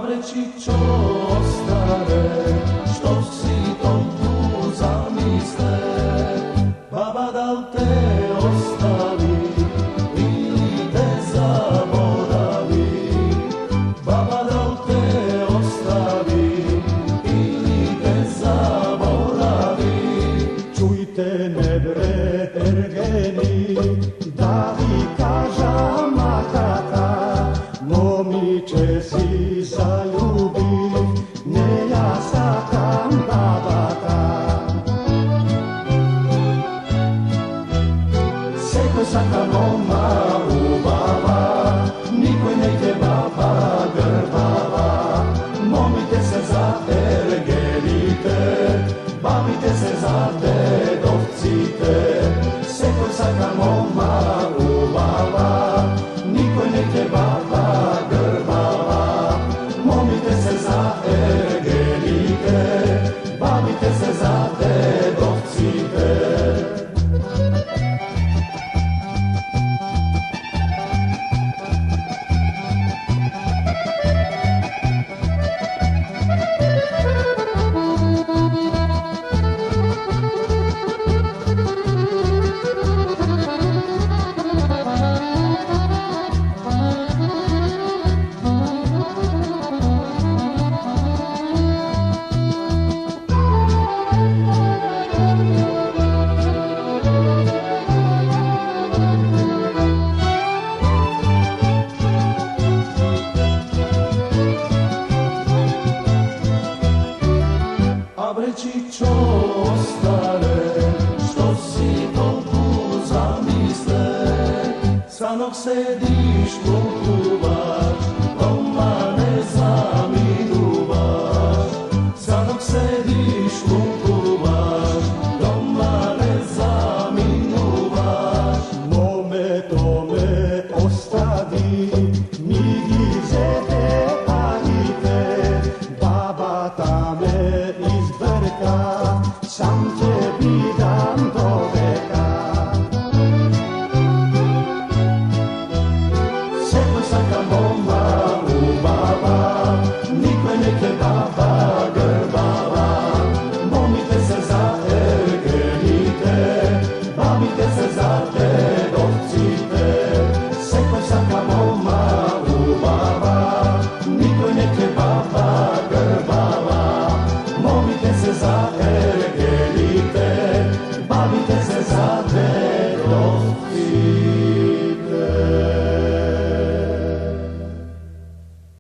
vrećićo stare, što si toliko zamisle? Baba da li te ostavi ili te zaboravi? Baba da li te ostavi ili te zaboravi? Čujte me bre ergeni, da vi kaža matata, momiče si zaljubi, ne ja sakam babata. Seko saka moma u baba, nikoj nejte baba grbava. Momite se za ergenite, bavite se za dedovcite. Sekoj saka moma u baba, nikoj nejte baba grbava. Momite se za ergenite, bavite se za dedovcite. A vrećićo stare, što si toliko zamisle? Stanok sediš